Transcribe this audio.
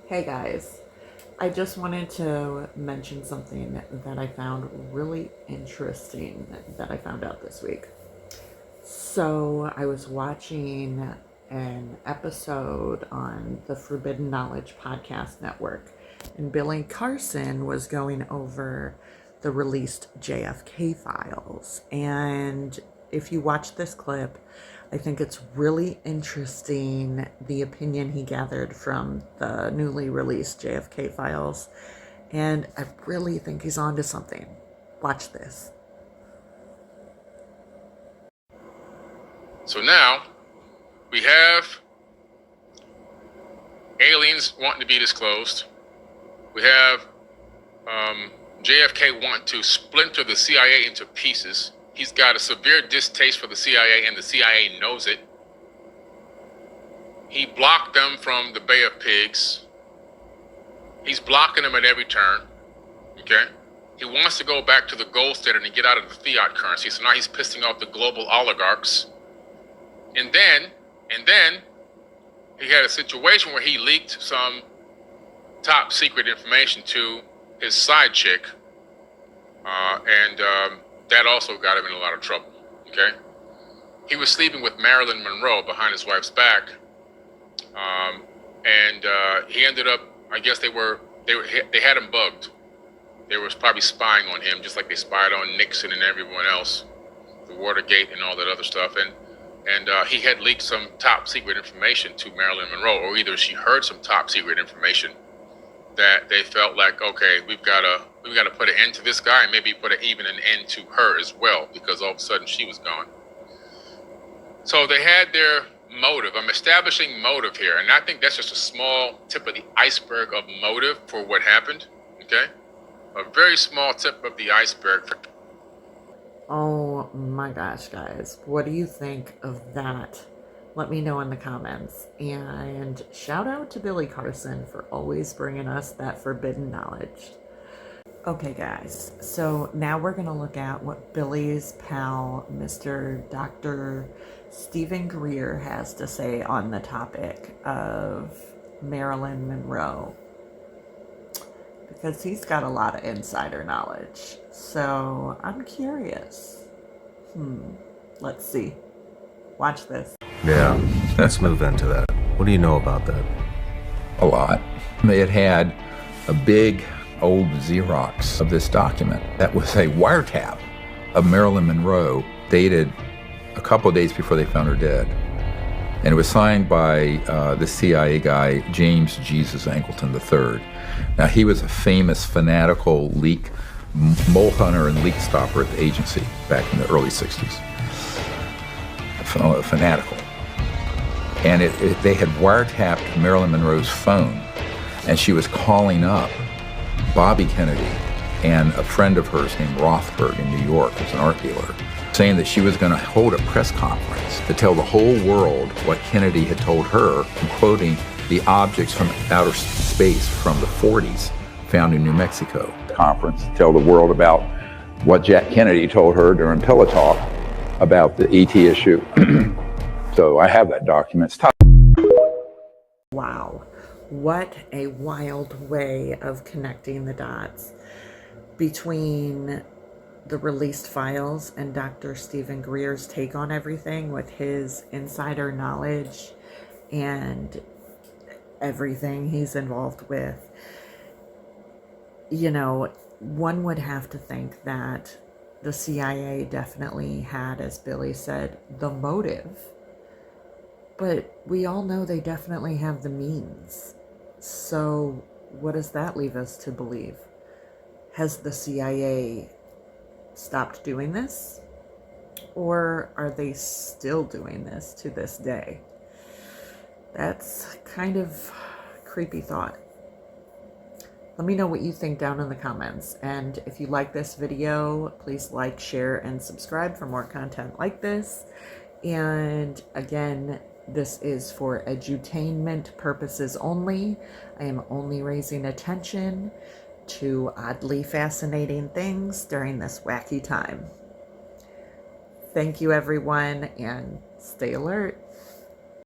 Hey guys, I just wanted to mention something that I found really interesting that I found out this week. So, I was watching an episode on the Forbidden Knowledge Podcast Network, and Billy Carson was going over the released JFK Files. And if you watch this clip, I think it's really interesting the opinion he gathered from the newly released JFK Files. And I really think he's onto something. Watch this. So now we have aliens wanting to be disclosed. We have JFK wanting to splinter the CIA into pieces. He's got a severe distaste for the CIA, and the CIA knows it. He blocked them from the Bay of Pigs. He's blocking them at every turn. Okay? He wants to go back to the gold standard and get out of the fiat currency. So now he's pissing off the global oligarchs. And then he had a situation where he leaked some top secret information to his side chick, and that also got him in a lot of trouble. Okay, he was sleeping with Marilyn Monroe behind his wife's back, and he ended up. I guess they had him bugged. They was probably spying on him, just like they spied on Nixon and everyone else, the Watergate and all that other stuff, and he had leaked some top secret information to Marilyn Monroe, or either she heard some top secret information that they felt like, okay, we've got to put an end to this guy, and maybe put even an end to her as well, because all of a sudden she was gone. So they had their motive. I'm establishing motive here, and I think that's just a small tip of the iceberg of motive for what happened. Okay, a very small tip of the iceberg. Oh my gosh, guys. What do you think of that? Let me know in the comments. And shout out to Billy Carson for always bringing us that forbidden knowledge. Okay, guys. So now we're going to look at what Billy's pal, Mr. Dr. Steven Greer, has to say on the topic of Marilyn Monroe, because he's got a lot of insider knowledge. So I'm curious. Let's see. Watch this. Yeah, let's move into that. What do you know about that? A lot. It had a big old Xerox of this document that was a wiretap of Marilyn Monroe dated a couple of days before they found her dead. And it was signed by the CIA guy, James Jesus Angleton III. Now, he was a famous fanatical leak mole hunter and leak stopper at the agency back in the early 60s. Fanatical. And they had wiretapped Marilyn Monroe's phone, and she was calling up Bobby Kennedy and a friend of hers named Rothberg in New York, who's an art dealer, saying that she was going to hold a press conference to tell the whole world what Kennedy had told her, quoting the objects from outer space from the 40s found in New Mexico. Conference to tell the world about what Jack Kennedy told her during Pillow Talk about the ET issue. So I have that document. It's tough. Wow. What a wild way of connecting the dots between the released files and Dr. Steven Greer's take on everything with his insider knowledge and everything he's involved with. You know, one would have to think that the CIA definitely had, as Billy said, the motive. But we all know they definitely have the means. So what does that leave us to believe? Has the CIA stopped doing this? Or are they still doing this to this day? That's kind of a creepy thought. Let me know what you think down in the comments. And if you like this video, please like, share, and subscribe for more content like this. And again, this is for edutainment purposes only. I am only raising attention to oddly fascinating things during this wacky time. Thank you, everyone, and stay alert.